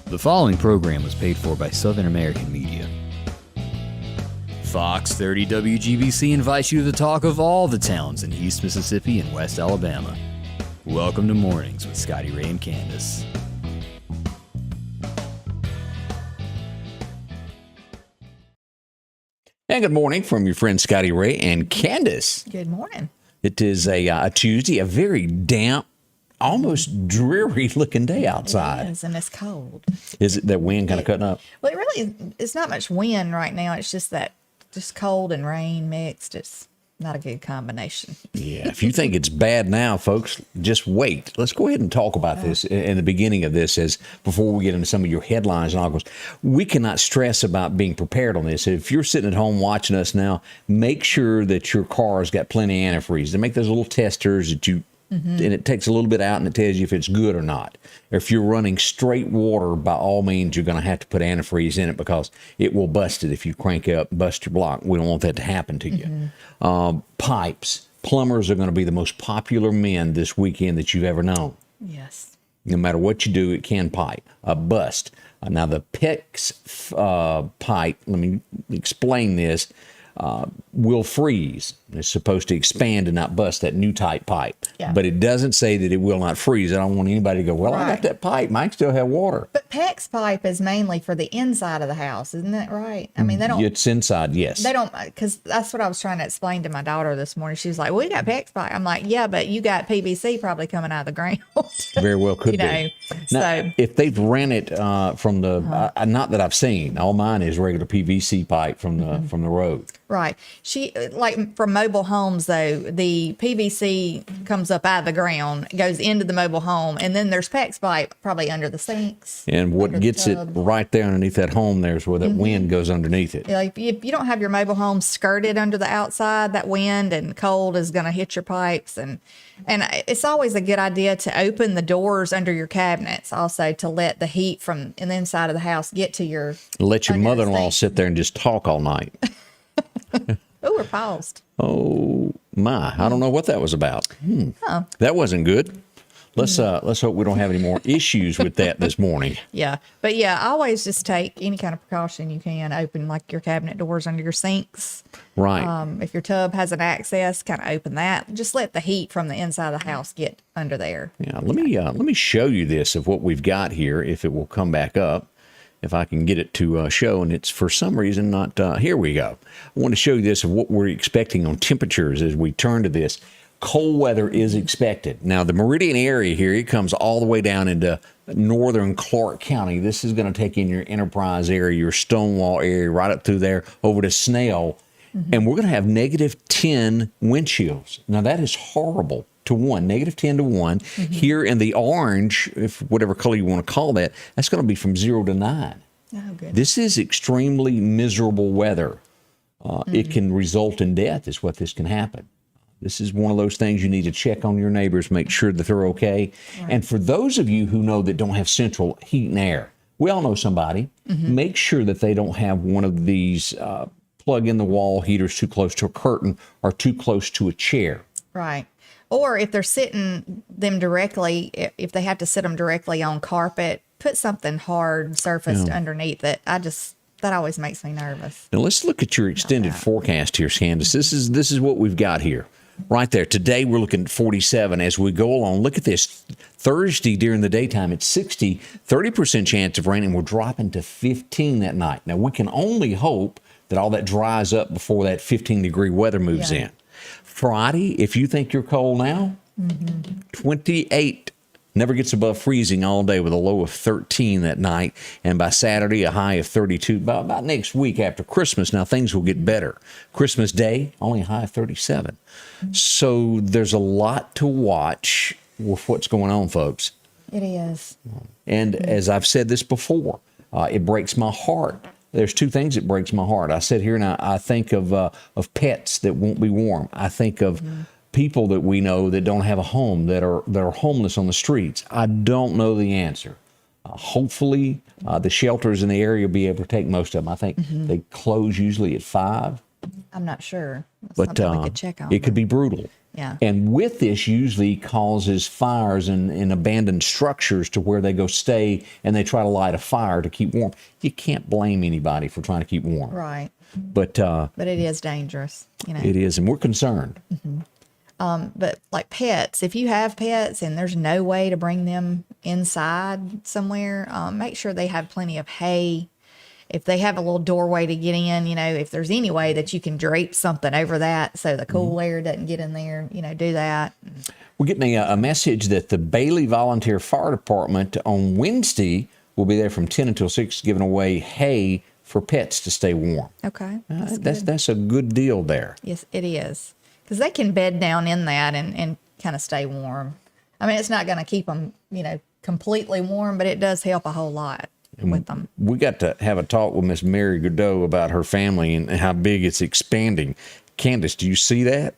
The following program was paid for by Southern American Media. Fox 30 WGBC invites you to the talk of all the towns in East Mississippi and West Alabama. Welcome to Mornings with Scotty, Ray, and Canace. And good morning from your friends Scotty, Ray, and Canace. Good morning. It is a Tuesday, a very damp, almost dreary-looking day outside. It is, and it's cold. Is it that wind kind of cutting up? Well, it really, it's not much wind right now. It's just cold and rain mixed. It's not a good combination. Yeah, if you think it's bad now, folks, just wait. Let's go ahead and talk about this in the beginning of this, as before we get into some of your headlines and articles. We cannot stress about being prepared on this. If you're sitting at home watching us now, make sure that your car's got plenty of antifreeze. They make those little testers that you and it takes a little bit out and it tells you if it's good or not. If you're running straight water, by all means, you're going to have to put antifreeze in it because it will bust it if you crank up, bust your block. We don't want that to happen to you. Pipes. Plumbers are going to be the most popular men this weekend that you've ever known. Yes. No matter what you do, it can pipe. Bust. Now, the PEX pipe, let me explain this, will freeze. It's supposed to expand and not bust, that new type pipe. Yeah. But it doesn't say that it will not freeze. I don't want anybody to go, well, I got that pipe. Mine still have water. But PEX pipe is mainly for the inside of the house, isn't that right? I mean, they don't. It's inside, yes. They don't, because that's what I was trying to explain to my daughter this morning. She was like, well, we got PEX pipe. I'm like, yeah, but you got PVC probably coming out of the ground. Very well could you know, be. Now, so if they've ran it from the, not that I've seen, all mine is regular PVC pipe from the road. right. She, like from mobile homes, though, the PVC comes up out of the ground, goes into the mobile home, and then there's PEX pipe probably under the sinks. And what under the gets it tub. right there underneath that home there is where that wind goes underneath it. Like if you don't have your mobile home skirted under the outside, that wind and cold is going to hit your pipes. And it's always a good idea to open the doors under your cabinets also to let the heat from the inside of the house get to your. Let your under the mother-in-law sink. sit there and just talk all night. Oh, we're paused. Oh my! I don't know what that was about. That wasn't good. Let's hope we don't have any more issues with that this morning. Yeah. But yeah, always just take any kind of precaution you can. Open like your cabinet doors under your sinks. Right. If your tub has an access, kind of open that. Just let the heat from the inside of the house get under there. Yeah. Let me show you this of what we've got here. If it will come back up, if I can get it to show, and it's for some reason not. Here we go. I want to show you this of what we're expecting on temperatures as we turn to this. Cold weather is expected. Now, the Meridian area here, it comes all the way down into northern Clark County. This is going to take in your Enterprise area, your Stonewall area, right up through there over to Snell. And we're going to have -10 wind chills. Now, that is horrible to one, -10 to 1. Here in the orange, if whatever color you want to call that, that's going to be from 0 to 9. Oh, good. This is extremely miserable weather. It can result in death is what this can happen. This is one of those things you need to check on your neighbors, make sure that they're okay. Right. And for those of you who know that don't have central heat and air, we all know somebody, make sure that they don't have one of these plug-in-the-wall heaters too close to a curtain or too close to a chair. Right. Or if they're sitting them directly, if they have to sit them directly on carpet, put something hard surfaced underneath it. That always makes me nervous. Now let's look at your extended forecast here, Candace. This is what we've got here. Right there. Today we're looking at 47 as we go along. Look at this. Thursday during the daytime it's 60, 30% chance of rain, and we're dropping to 15 that night. Now we can only hope that all that dries up before that 15-degree weather moves in. Friday, if you think you're cold now, 28. Never gets above freezing all day with a low of 13 that night. And by Saturday, a high of 32. By about next week after Christmas, now things will get better. Christmas Day, only a high of 37. So there's a lot to watch with what's going on, folks. It is. And as I've said this before, it breaks my heart. There's two things that breaks my heart. I sit here and I think of pets that won't be warm. I think of people that we know that don't have a home, that are homeless on the streets. I don't know the answer. Hopefully, the shelters in the area will be able to take most of them. I think they close usually at 5. I'm not sure. That's But something we could check on. it could be brutal. Yeah. And with this usually causes fires in abandoned structures to where they go stay and they try to light a fire to keep warm. You can't blame anybody for trying to keep warm. Right. But it is dangerous, It is, and we're concerned. But like pets, if you have pets and there's no way to bring them inside somewhere, make sure they have plenty of hay. If they have a little doorway to get in, if there's any way that you can drape something over that so the cool air doesn't get in there, do that. We're getting a message that the Bailey Volunteer Fire Department on Wednesday will be there from 10 until 6 giving away hay for pets to stay warm. Okay. That's a good deal there. Yes, it is. Because they can bed down in that and kind of stay warm. I mean, it's not going to keep them, completely warm, but it does help a whole lot with them. We got to have a talk with Miss Mary Godot about her family and how big it's expanding. Candace, do you see that?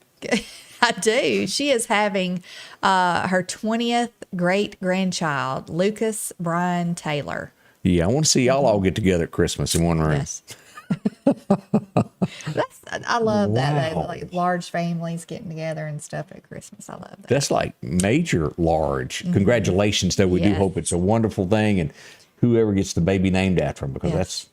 I do. She is having her 20th great-grandchild, Lucas Brian Taylor. Yeah, I want to see y'all all get together at Christmas in one room. Yes. I love that. Wow. Like large families getting together and stuff at Christmas. I love that. That's like major large. Congratulations, though. We do Yes. hope it's a wonderful thing, and whoever gets the baby named after him, because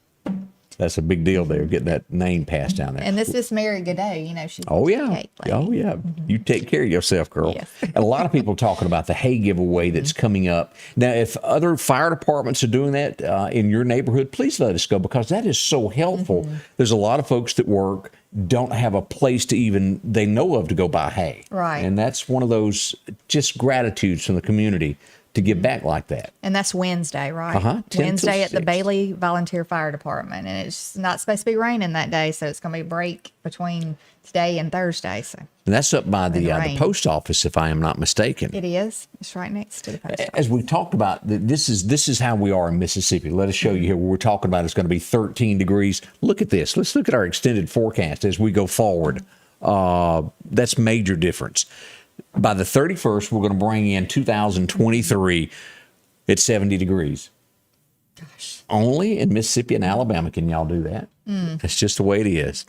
that's a big deal there, getting that name passed down there. And this is Mary Godot. She's Oh, a yeah. cake lady. Oh, yeah. You take care of yourself, girl. Yes. And a lot of people talking about the hay giveaway that's coming up. Now, if other fire departments are doing that in your neighborhood, please let us go, because that is so helpful. There's a lot of folks that work, don't have a place to even they know of to go buy hay. Right. And that's one of those just gratitudes from the community to give back like that. And that's Wednesday, right? 10 till Wednesday at the 6. Bailey Volunteer Fire Department. And it's not supposed to be raining that day, so it's going to be a break between today and Thursday. So And that's up by the rain. post office, if I am not mistaken. it is. It's right next to the post office. As we talked about, this is how we are in Mississippi. Let us show you here. What we're talking about is going to be 13 degrees. Look at this. Let's look at our extended forecast as we go forward. That's major difference. By the 31st, we're going to bring in 2023 at 70 degrees. Gosh. Only in Mississippi and Alabama can y'all do that. That's just the way it is.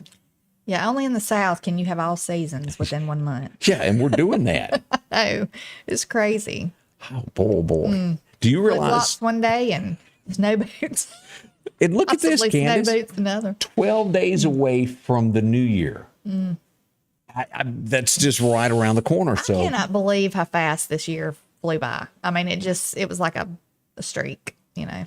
Yeah, only in the South can you have all seasons within 1 month. Yeah, and we're doing that. Oh, it's crazy. Oh, boy. Do you realize? Flip-flops one day and snow boots. And look at this, Possibly Candace. snow boots another. 12 days away from the new year. That's just right around the corner. I cannot believe how fast this year flew by. I mean, it was like a streak, I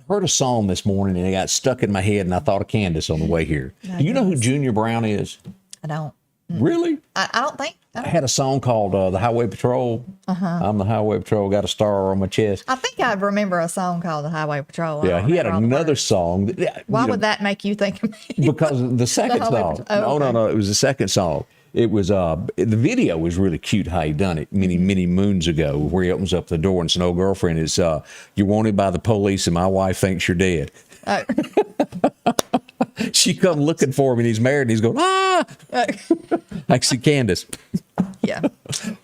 heard a song this morning and it got stuck in my head, and I thought of Candace on the way here. Do you know who Junior Brown is? I don't. Really? I don't think. I had a song called The Highway Patrol. I'm the Highway Patrol, got a star on my chest. I think I remember a song called The Highway Patrol. I Yeah, don't he had remember all the another words. song. Why would that make you think of me? Because of the second Highway song. Patrol. Oh, okay. No, it was the second song. It was the video was really cute how he done it many moons ago, where he opens up the door and his old girlfriend is you're wanted by the police and my wife thinks you're dead. Oh. She come looking for him and he's married and he's going, ah! I see Candace Yeah.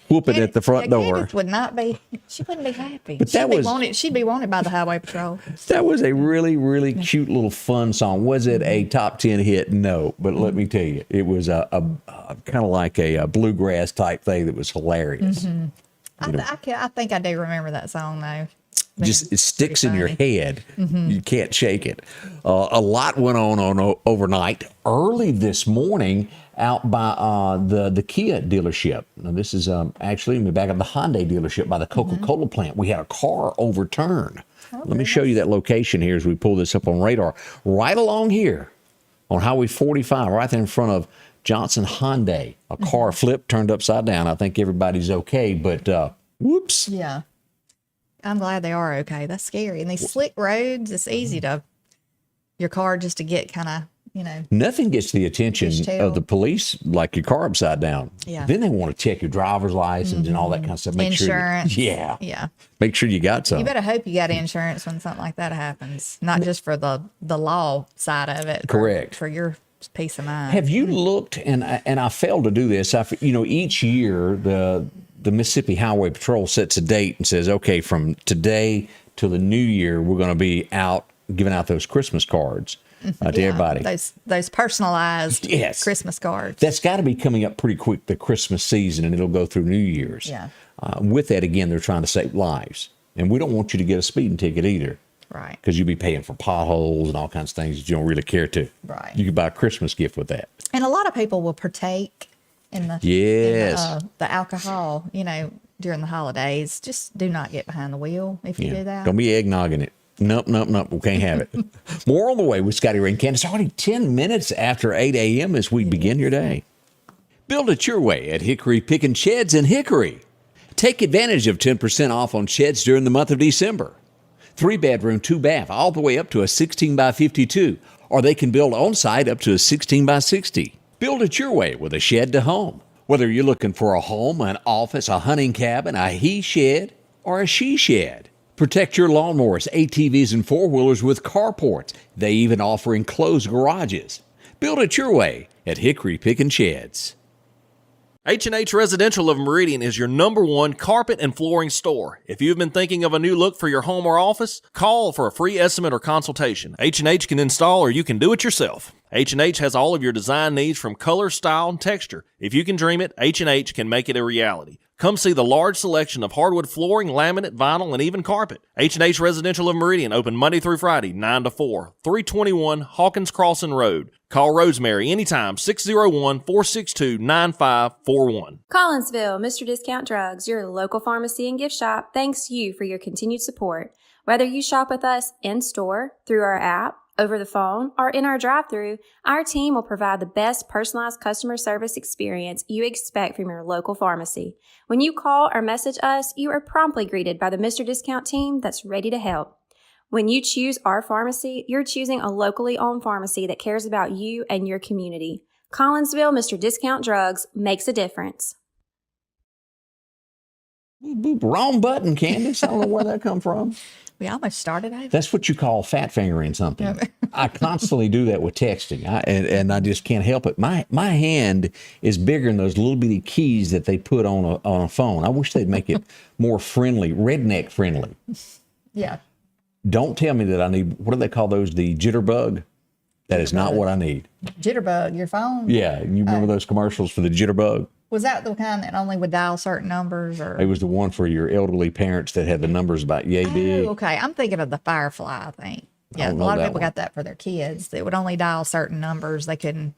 whooping at the front door. Candace would not be. She wouldn't be happy. But that was- She'd be wanted by the Highway Patrol. That was a really cute little fun song. Was it a top 10 hit? No, but let me tell you, it was a kind of like a bluegrass type thing that was hilarious. I think I do remember that song though. Just it sticks in your funny. head. You can't shake it. A lot went on overnight. Early this morning, out by the Kia dealership. Now this is actually back at the Hyundai dealership by the Coca-Cola plant. We had a car overturned. Let me show you that location here as we pull this up on radar. Right along here on Highway 45, right there in front of Johnson Hyundai. A car flipped, turned upside down. I think everybody's okay, but whoops. Yeah. I'm glad they are okay. That's scary. And these slick roads, it's easy to your car just to get kind of, Nothing gets the attention Fishtail. of the police like your car upside down. Yeah. Then they want to check your driver's license and all that kind of stuff. Make insurance. Sure yeah. Yeah. Make sure you got some. You better hope you got insurance when something like that happens. Not just for the law side of it. Correct. For your peace of mind. Have you looked, and I failed to do this, each year the Mississippi Highway Patrol sets a date and says, okay, from today till the new year, we're going to be out giving out those Christmas cards. to everybody. Those personalized Christmas cards. That's got to be coming up pretty quick, the Christmas season, and it'll go through New Year's. Yeah. With that, again, they're trying to save lives. And we don't want you to get a speeding ticket either. Right. Because you'll be paying for potholes and all kinds of things that you don't really care to. Right. You could buy a Christmas gift with that. And a lot of people will partake in the the alcohol, during the holidays. Just do not get behind the wheel if you do that. Don't be eggnogging it. Nope. We can't have it. More on the way with Scotty, Ray, and Canace. Already 10 minutes after 8 a.m. as we begin your day. Build it your way at Hickory Pickin' Sheds in Hickory. Take advantage of 10% off on sheds during the month of December. 3-bedroom, 2-bath, all the way up to a 16 by 52. Or they can build on-site up to a 16 by 60. Build it your way with a shed to home. Whether you're looking for a home, an office, a hunting cabin, a he shed, or a she shed. Protect your lawnmowers, ATVs, and four-wheelers with carports. They even offer enclosed garages. Build it your way at Hickory Pickin' Sheds. H&H Residential of Meridian is your #1 carpet and flooring store. If you've been thinking of a new look for your home or office, call for a free estimate or consultation. H&H can install or you can do it yourself. H&H has all of your design needs from color, style, and texture. If you can dream it, H&H can make it a reality. Come see the large selection of hardwood flooring, laminate, vinyl, and even carpet. H&H Residential of Meridian, open Monday through Friday, 9 to 4, 321 Hawkins Crossing Road. Call Rosemary anytime, 601-462-9541. Collinsville, Mr. Discount Drugs, your local pharmacy and gift shop, thanks you for your continued support. Whether you shop with us in-store, through our app, over the phone, or in our drive-thru, our team will provide the best personalized customer service experience you expect from your local pharmacy. When you call or message us, you are promptly greeted by the Mr. Discount team that's ready to help. When you choose our pharmacy, you're choosing a locally owned pharmacy that cares about you and your community. Collinsville, Mr. Discount Drugs makes a difference. Boop, wrong button, Candace. I don't know where that come from. We almost started over. That's what you call fat fingering something. I constantly do that with texting, and I just can't help it. My hand is bigger than those little bitty keys that they put on a phone. I wish they'd make it more friendly, redneck friendly. Yeah. Don't tell me that I need, what do they call those, the jitterbug? That is not what I need. Jitterbug, your phone? Yeah, you remember those commercials for the jitterbug? Was that the kind that only would dial certain numbers? Or? It was the one for your elderly parents that had the numbers about yay big. Oh, okay. I'm thinking of the Firefly, I think. Yeah, a lot of people got that for their kids. They would only dial certain numbers. They couldn't,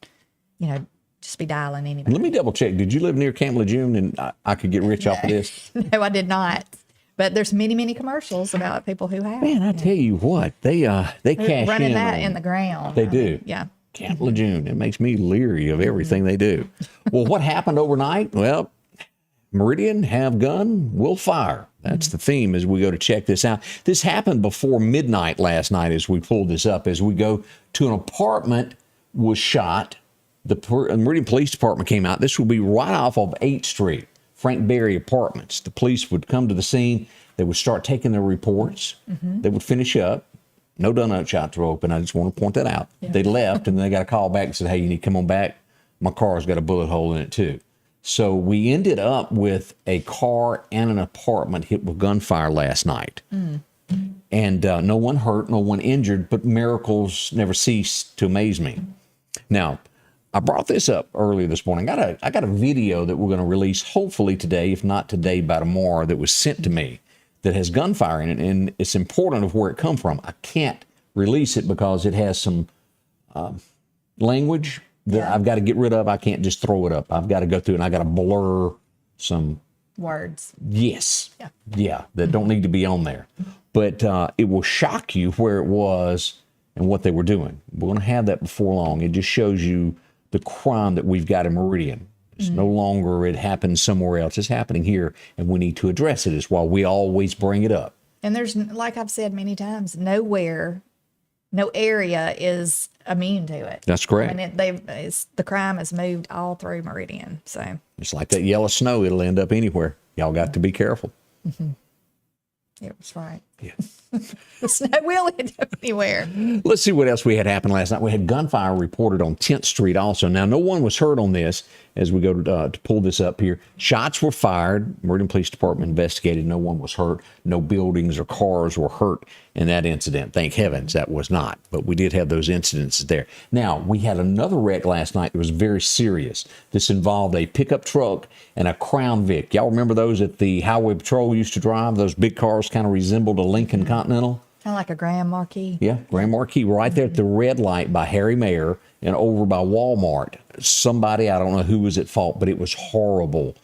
just be dialing anybody. Let me double check. Did you live near Camp Lejeune and I could get rich off of this? No, I did not. But there's many, many commercials about people who have. Man, I tell you what, they cash running in that in the ground. They do. Yeah. Camp Lejeune. It makes me leery of everything they do. Well, what happened overnight? Well, Meridian, have gun, will fire. That's the theme as we go to check this out. This happened before midnight last night as we pulled this up. As we go to an apartment was shot. The Meridian Police Department came out. This would be right off of 8th Street, Frank Berry Apartments. The police would come to the scene. They would start taking their reports. They would finish up. No donut shots were open. I just want to point that out. Yeah. They left, and then they got a call back and said, hey, you need to come on back. My car's got a bullet hole in it, too. So we ended up with a car and an apartment hit with gunfire last night. And no one hurt, no one injured, but miracles never cease to amaze me. Now, I brought this up earlier this morning. I got a video that we're going to release hopefully today, if not today, by tomorrow, that was sent to me that has gunfire in it, and it's important of where it come from. I can't release it because it has some language that I've got to get rid of. I can't just throw it up. I've got to go through and I got to blur some words. Yes. Yeah, that don't need to be on there. But it will shock you where it was and what they were doing. We're going to have that before long. It just shows you the crime that we've got in Meridian. It's no longer it happens somewhere else. It's happening here, and we need to address it. Is why we always bring it up. And there's, like I've said many times, no area is immune to it. That's correct. And the crime has moved all through Meridian. So it's like that yellow snow. It'll end up anywhere. Y'all got to be careful. Yeah, that's right. Yeah. The snow will end up anywhere. Let's see what else we had happen last night. We had gunfire reported on 10th Street also. Now, no one was hurt on this as we go to pull this up here. Shots were fired. Meridian Police Department investigated. No one was hurt. No buildings or cars were hurt in that incident. Thank heavens that was not. But we did have those incidences there. Now, we had another wreck last night that was very serious. This involved a pickup truck and a Crown Vic. Y'all remember those that the Highway Patrol used to drive? Those big cars kind of resembled a Lincoln Continental. Kind of like a Grand Marquis. Yeah, Grand Marquis, right there at the red light by Harry Mayor and over by Walmart. Somebody, I don't know who was at fault, but it was horrible.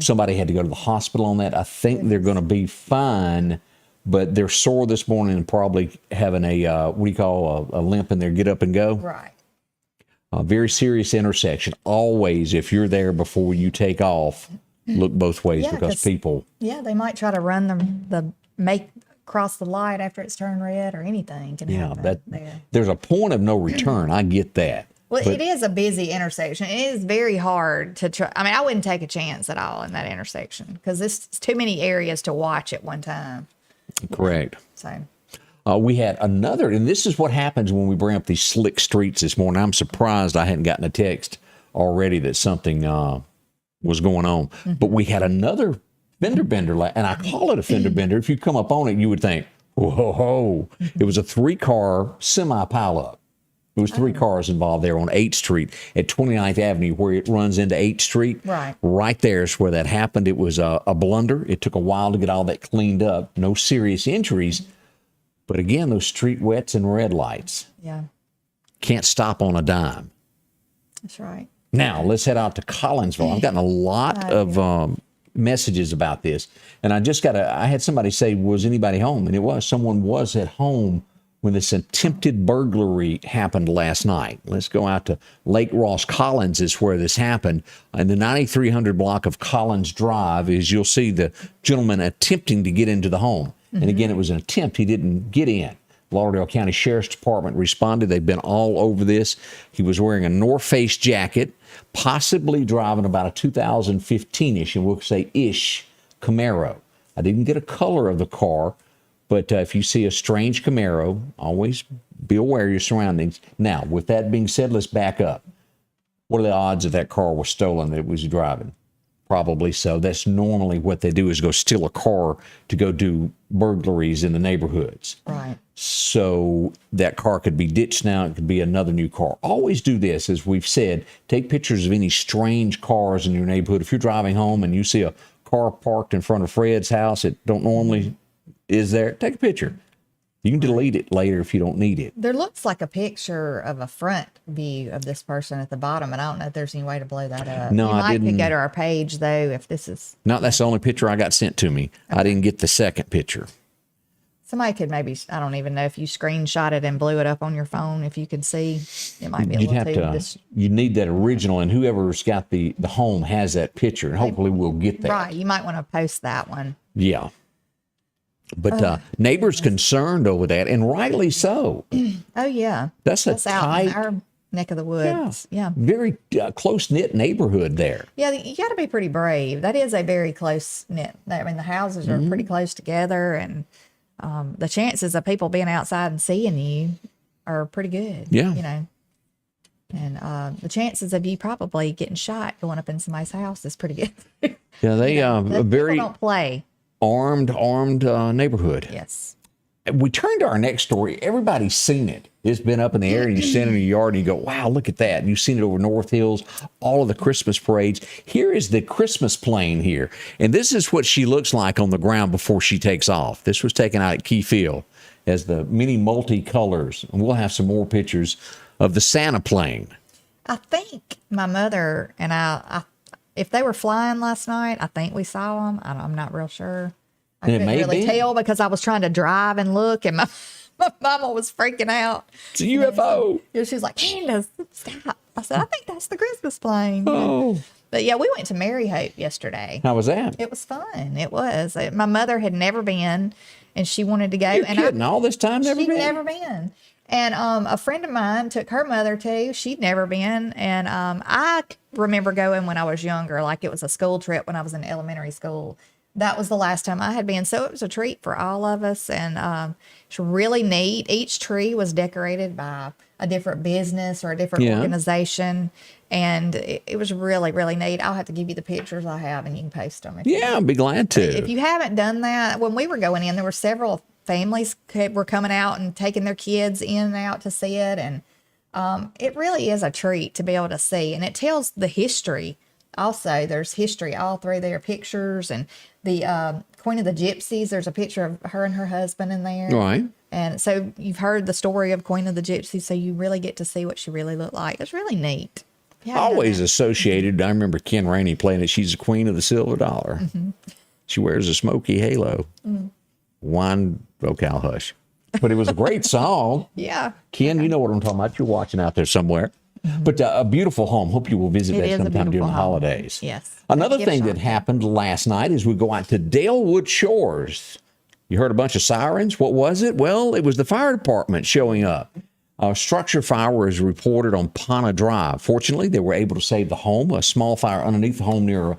Somebody had to go to the hospital on that. I think they're going to be fine, but they're sore this morning and probably having a, what do you call, a limp in their get up and go. Right. A very serious intersection. Always, if you're there before you take off, look both ways because people. Yeah, they might try to run cross the light after it's turned red or anything can happen. There's a point of no return. I get that. Well, it is a busy intersection. It is very hard to try. I mean, I wouldn't take a chance at all in that intersection because there's too many areas to watch at one time. Correct. So we had another, and this is what happens when we bring up these slick streets this morning. I'm surprised I hadn't gotten a text already that something was going on. But we had another fender bender, and I call it a fender bender. If you come up on it, you would think, whoa. It was a 3-car semi pileup. It was 3 cars involved there on 8th Street at 29th Avenue where it runs into 8th Street. Right. Right there is where that happened. It was a blunder. It took a while to get all that cleaned up. No serious injuries. But again, those street wets and red lights. Yeah. Can't stop on a dime. That's right. Now, let's head out to Collinsville. I've gotten a lot of messages about this. And I had somebody say, was anybody home? And it was. Someone was at home when this attempted burglary happened last night. Let's go out to Lake Ross. Collins is where this happened. In the 9300 block of Collins Drive, as you'll see the gentleman attempting to get into the home. And again, it was an attempt. He didn't get in. Lauderdale County Sheriff's Department responded. They've been all over this. He was wearing a North Face jacket, possibly driving about a 2015-ish, and we'll say ish, Camaro. I didn't get a color of the car, but if you see a strange Camaro, always be aware of your surroundings. Now, with that being said, let's back up. What are the odds that car was stolen that it was driving? Probably so. That's normally what they do is go steal a car to go do burglaries in the neighborhoods. Right. So that car could be ditched now. It could be another new car. Always do this, as we've said. Take pictures of any strange cars in your neighborhood. If you're driving home and you see a car parked in front of Fred's house that don't normally is there, take a picture. You can delete it later if you don't need it. There looks like a picture of a front view of this person at the bottom, and I don't know if there's any way to blow that up. No, I didn't. You might could go to our page, though, if this is... No, that's the only picture I got sent to me. Okay. I didn't get the second picture. Somebody could maybe, I don't even know if you screenshot it and blew it up on your phone, if you could see. It might be a little too... You need that original, and whoever's got the home has that picture, and hopefully we'll get that. Right, you might want to post that one. Yeah. But neighbors concerned over that, and rightly so. Oh, yeah. That's tight, out in our neck of the woods. Yeah. Very close-knit neighborhood there. Yeah, you got to be pretty brave. That is a very close-knit. I mean, the houses are pretty close together, and the chances of people being outside and seeing you are pretty good. Yeah. You know. And the chances of you probably getting shot going up in somebody's house is pretty good. Yeah, they very... People don't play. Armed neighborhood. Yes. We turn to our next story. Everybody's seen it. It's been up in the air, and you stand in your yard and you go, wow, look at that. And you've seen it over North Hills, all of the Christmas parades. Here is the Christmas plane here. And this is what she looks like on the ground before she takes off. This was taken out at Key Field as the many multicolors. And we'll have some more pictures of the Santa plane. I think my mother and I if they were flying last night, I think we saw them. I'm not real sure. I couldn't really tell because I was trying to drive and look, and my mama was freaking out. It's a UFO. And she was like, Candace, stop. I said, I think that's the Christmas plane. Oh. But yeah, we went to Mary Hope yesterday. How was that? It was fun. It was. My mother had never been, and she wanted to go. You're kidding. All this time, never been? She'd never been. And a friend of mine took her mother too. She'd never been. And I remember going when I was younger, like it was a school trip when I was in elementary school. That was the last time I had been. So it was a treat for all of us. And it's really neat. Each tree was decorated by a different business or a different organization. And it was really, really neat. I'll have to give you the pictures I have and you can post them. I'd be glad to. If you haven't done that, when we were going in, there were several families were coming out and taking their kids in and out to see it. And it really is a treat to be able to see. And it tells the history. Also, there's history all through their pictures, and the Queen of the Gypsies, there's a picture of her and her husband in there. Right. And so you've heard the story of Queen of the Gypsies, so you really get to see what she really looked like. It's really neat. Always associated. I remember Ken Rainey playing it. She's the queen of the silver dollar. Mm-hmm. She wears a smoky halo. Mm. Wine vocal hush. But it was a great song. Yeah. Ken, you know what I'm talking about. You're watching out there somewhere. Mm-hmm. But a beautiful home. Hope you will visit that sometime during the holidays. Yes. Another thing that happened last night is we go out to Dalewood Shores. You heard a bunch of sirens. What was it? Well, it was the fire department showing up. A structure fire was reported on Pana Drive. Fortunately, they were able to save the home. A small fire underneath the home near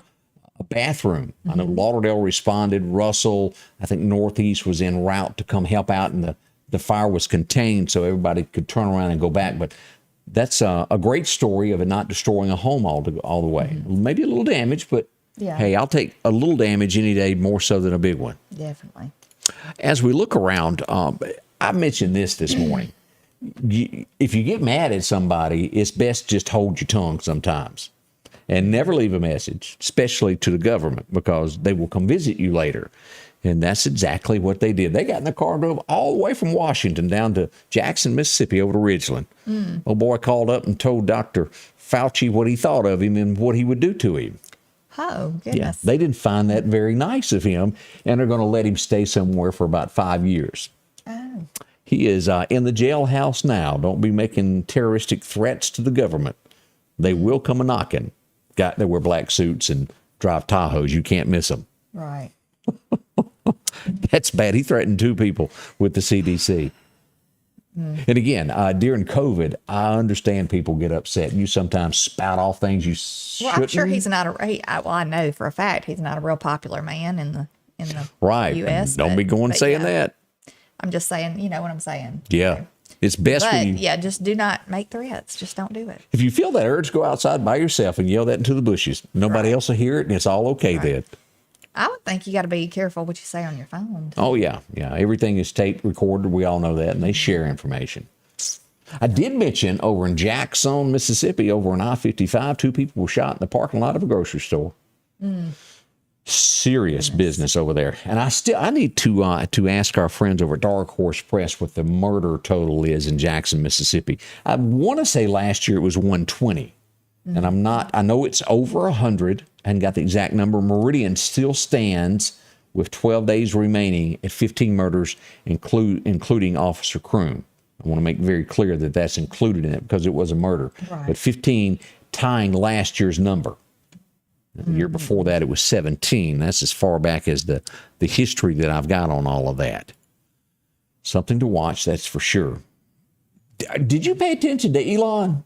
a bathroom. Mm-hmm. I know Lauderdale responded. Russell, I think Northeast, was en route to come help out, and the fire was contained so everybody could turn around and go back. But that's a great story of it not destroying a home all the way. Mm-hmm. Maybe a little damage, but hey, I'll take a little damage any day more so than a big one. Definitely. As we look around, I mentioned this morning. If you get mad at somebody, it's best just hold your tongue sometimes and never leave a message, especially to the government, because they will come visit you later. And that's exactly what they did. They got in the car and drove all the way from Washington down to Jackson, Mississippi, over to Ridgeland. Old boy called up and told Dr. Fauci what he thought of him and what he would do to him. Oh, goodness. Yeah, they didn't find that very nice of him, and they're going to let him stay somewhere for about 5 years. Oh. He is in the jailhouse now. Don't be making terroristic threats to the government. They will come a knocking. They wear black suits and drive Tahoes. You can't miss them. Right. That's bad. He threatened 2 people with the CDC. And again, during COVID, I understand people get upset. You sometimes spout off things you shouldn't. Well, I'm sure he's not I know for a fact he's not a real popular man in the right. U.S. Don't be going saying that. I'm just saying, you know what I'm saying. Yeah. So, it's best when you... just do not make threats. Just don't do it. If you feel that urge, go outside by yourself and yell that into the bushes. Nobody else will hear it, and it's all okay then. I would think you got to be careful what you say on your phone. Oh, yeah. Yeah. Everything is tape recorded. We all know that, and they share information. I did mention over in Jackson, Mississippi, over on I-55, 2 people were shot in the parking lot of a grocery store. Serious business over there. And I need to ask our friends over at Dark Horse Press what the murder total is in Jackson, Mississippi. I want to say last year it was 120. And I know it's over 100. I haven't got the exact number. Meridian still stands with 12 days remaining at 15 murders, including Officer Kroom. I want to make very clear that that's included in it because it was a murder. Right. But 15 tying last year's number. The year before that, it was 17. That's as far back as the history that I've got on all of that. Something to watch, that's for sure. Did you pay attention to Elon?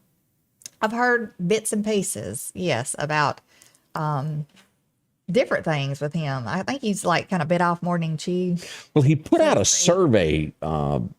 I've heard bits and pieces, yes, about different things with him. I think he's like kind of bit off more than he chewed. Well, he put out a survey and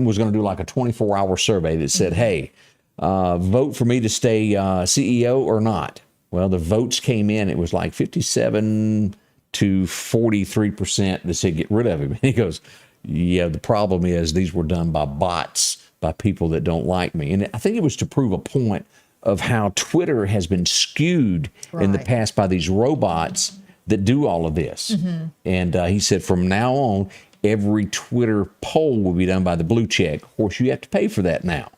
was going to do like a 24-hour survey that said, hey, vote for me to stay CEO or not. Well, the votes came in. It was like 57 to 43% that said get rid of him. And he goes, yeah, the problem is these were done by bots, by people that don't like me. And I think it was to prove a point of how Twitter has been skewed in the past by these robots that do all of this. And he said from now on, every Twitter poll will be done by the blue check. Of course, you have to pay for that now,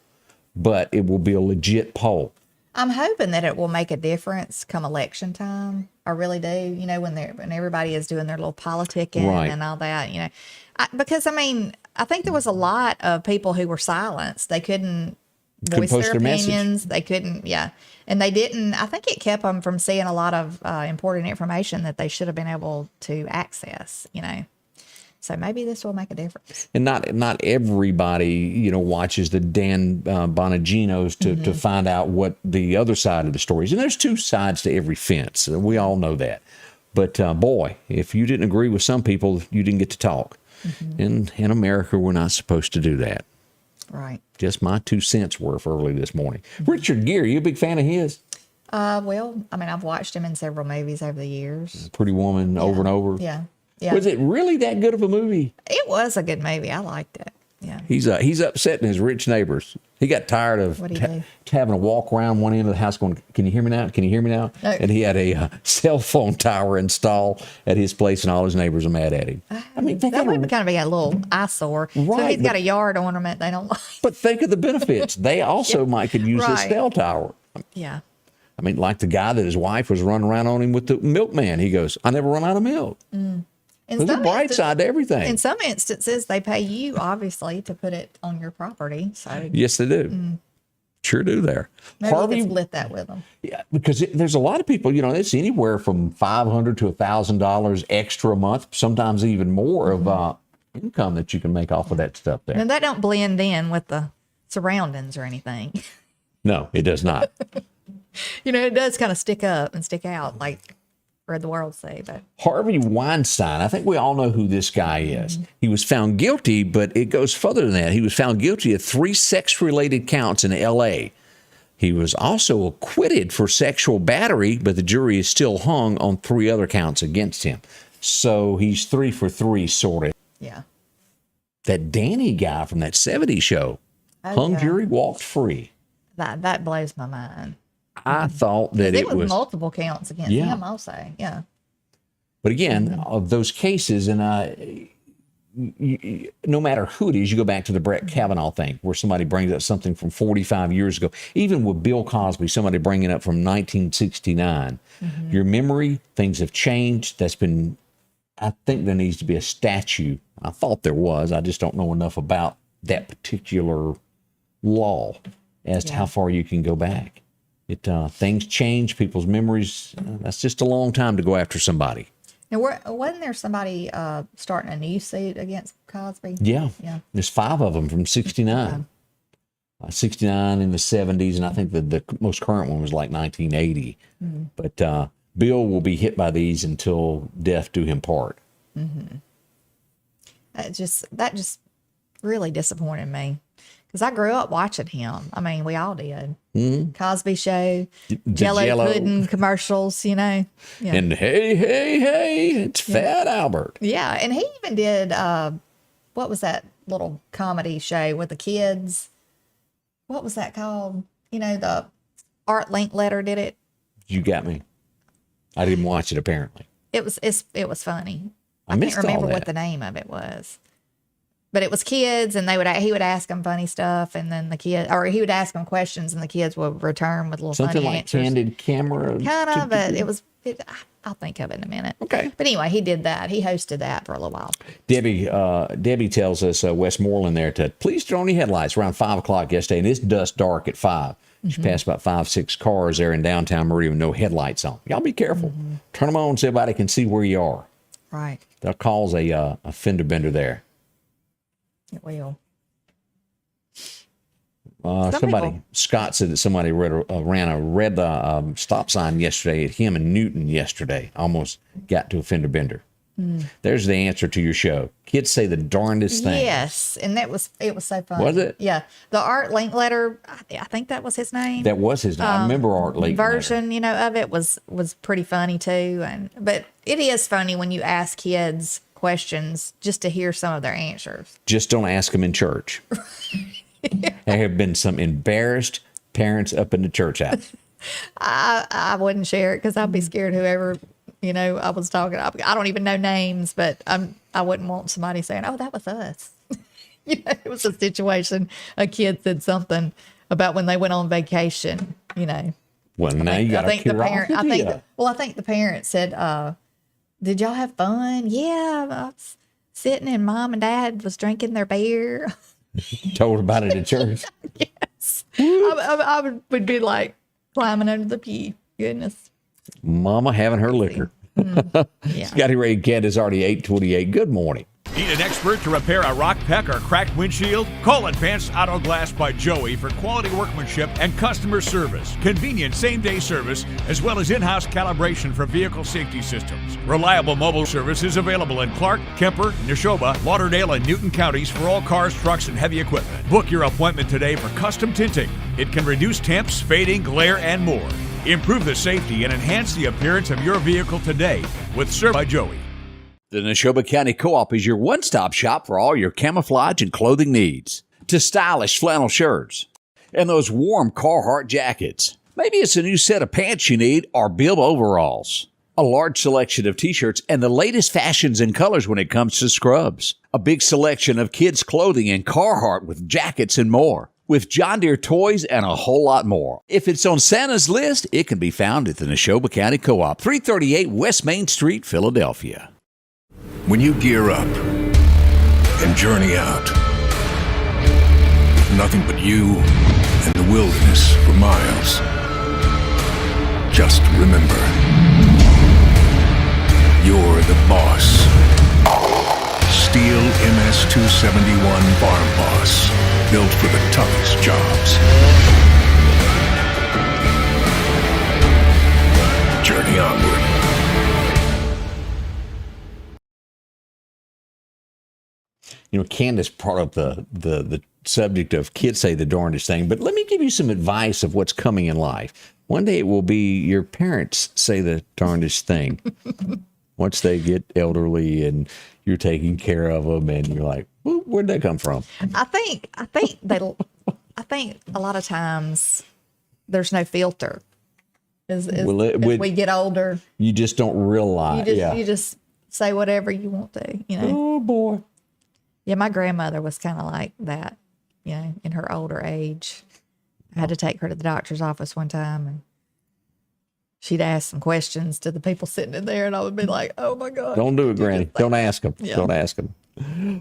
but it will be a legit poll. I'm hoping that it will make a difference come election time. I really do. You know, when everybody is doing their little politicking and all that, you know, because I mean, I think there was a lot of people who were silenced. They couldn't voice their opinions. They couldn't. Yeah. And they didn't. I think it kept them from seeing a lot of important information that they should have been able to access, you know. So maybe this will make a difference. And not everybody, you know, watches the Dan Bonaginos to find out what the other side of the story is. And there's 2 sides to every fence. We all know that. But boy, if you didn't agree with some people, you didn't get to talk. In America, we're not supposed to do that. Right. Just my 2 cents worth early this morning. Richard Gere, you a big fan of his? Well, I mean, I've watched him in several movies over the years. Pretty Woman, over and over. Yeah. Yeah. Was it really that good of a movie? It was a good movie. I liked it. Yeah. He's upsetting his rich neighbors. He got tired of What'd he do? having to walk around one end of the house going, "Can you hear me now? Can you hear me now?" Oh. And he had a cell phone tower installed at his place, and all his neighbors are mad at him. I mean, That would kind of be a little eyesore. So Right, he's got a yard ornament they don't like. but think of the benefits. They also could use his Right. cell tower. Yeah. I mean, like the guy that his wife was running around on him with the milkman. He goes, "I never run out of milk." In There's a some bright instan- side to everything. In some instances, they pay you, obviously, to put it on your property. So Yes, they do. Sure do there. maybe Harvey, you could split that with them. yeah, because there's a lot of people, it's anywhere from $500 to $1,000 extra a month, sometimes even more of income that you can make off of that stuff there. And that don't blend in with the surroundings or anything. No, it does not. It does kind of stick up and stick out, like for the world say. But Harvey Weinstein, I think we all know who this guy is. He was found guilty, but it goes further than that. He was found guilty of 3 sex-related counts in L.A. He was also acquitted for sexual battery, but the jury is still hung on 3 other counts against him. So he's 3 for 3, sort of. yeah. That Danny guy from that 70s show, hung yeah. jury, walked free. That blows my mind. I thought that It it was was, multiple counts against Yeah. him, I'll say. Yeah. but again, of those cases, and no matter who it is, you go back to the Brett Kavanaugh thing, where somebody brings up something from 45 years ago. Even with Bill Cosby, somebody bringing up from 1969. Your memory, things have changed. I think there needs to be a statue. I thought there was. I just don't know enough about that particular law as to how far you can go back. Things change, people's memories. That's just a long time to go after somebody. Now, wasn't there somebody starting a new suit against Cosby? Yeah. Yeah. There's 5 of them from 69. 69 in the 70s, and I think the most current one was like 1980. But Bill will be hit by these until death do him part. That just really disappointed me because I grew up watching him. I mean, we all did. Cosby Show, Jello pudding commercials, Yeah. And hey, it's Fat Albert. Yeah, and he even did what was that little comedy show with the kids? What was that called? The Art Linkletter did it. You got me. I didn't watch it, apparently. It was funny. I missed can't remember all what that. the name of it was. But it was kids, and he would ask them funny stuff, and then he would ask them questions, and the kids would return with little Something funny like answers. Candid Camera. Kind of, but it was. I'll think of it in a minute. Okay. But anyway, he did that. He hosted that for a little while. Debbie tells us, Westmoreland there, to please turn on your headlights around 5 o'clock yesterday, and it's dusk dark at 5. She passed about 5-6 cars there in downtown Meridian with no headlights on. Y'all be careful. Turn them on so everybody can see where you are. Right. They'll cause a fender bender there. It will. Scott said that somebody ran a red stop sign yesterday at him in Newton yesterday. Almost got to a fender bender. There's the answer to your show. Kids say the darndest thing. Yes, and it was so funny. Was it? Yeah. The Art Linkletter, I think that was his name. That was his name. I remember Art Lake. Version, of it was pretty funny too. But it is funny when you ask kids questions just to hear some of their answers. Just don't ask them in church. There have been some embarrassed parents up in the church house. I wouldn't share it because I'd be scared whoever I was talking. I don't even know names, but I wouldn't want somebody saying, "Oh, that was us." It was a situation. A kid said something about when they went on vacation. Well, now you got to cure I think the parent said, "Did y'all have fun?" Yeah, I was sitting and mom and dad was drinking their beer. Told about it at church. Yes, I would be like climbing under the pew. Goodness. Mama having her liquor. Yeah. Scotty Ray Cat is already 8:28. Good morning. Need an expert to repair a rock peck or cracked windshield? Call Advanced Auto Glass by Joey for quality workmanship and customer service. Convenient same-day service, as well as in-house calibration for vehicle safety systems. Reliable mobile service is available in Clark, Kemper, Neshoba, Lauderdale, and Newton counties for all cars, trucks, and heavy equipment. Book your appointment today for custom tinting. It can reduce temps, fading, glare, and more. Improve the safety and enhance the appearance of your vehicle today with Service by Joey. The Neshoba County Co-op is your one-stop shop for all your camouflage and clothing needs. To stylish flannel shirts and those warm Carhartt jackets. Maybe it's a new set of pants you need or Bill overalls. A large selection of t-shirts and the latest fashions and colors when it comes to scrubs. A big selection of kids' clothing and Carhartt with jackets and more. With John Deere toys and a whole lot more. If it's on Santa's list, it can be found at the Neshoba County Co-op, 338 West Main Street, Philadelphia. When you gear up and journey out, with nothing but you and the wilderness for miles, just remember, you're the boss. Steel MS-271 Farm Boss, built for the toughest jobs. Journey onward. You know, Candace brought up the subject of kids say the darndest thing, but let me give you some advice of what's coming in life. One day it will be your parents say the darndest thing. Once they get elderly and you're taking care of them and you're like, well, where'd that come from? I think a lot of times there's no filter. As we get older, you just don't realize. You just say whatever you want to, you know. Oh boy. Yeah, my grandmother was kind of like that, you know, in her older age. I had to take her to the doctor's office one time, and she'd ask some questions to the people sitting in there, and I would be like, "Oh my God!" Don't do it, Granny. Don't ask them. Yeah. Don't ask them.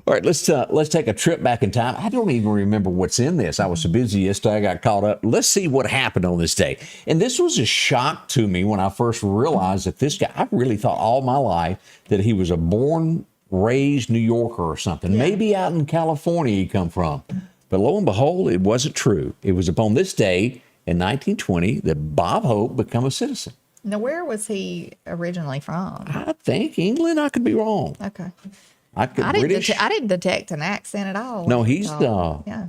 All right, let's take a trip back in time. I don't even remember what's in this. I was so busy yesterday, I got caught up. Let's see what happened on this day. And this was a shock to me when I first realized that this guy. I really thought all my life that he was a born-raised New Yorker or something. Yeah. Maybe out in California he come from. But lo and behold, it wasn't true. It was upon this day in 1920 that Bob Hope became a citizen. Now, where was he originally from? I think England. I could be wrong. Okay. I didn't detect an accent at all. No, he's yeah.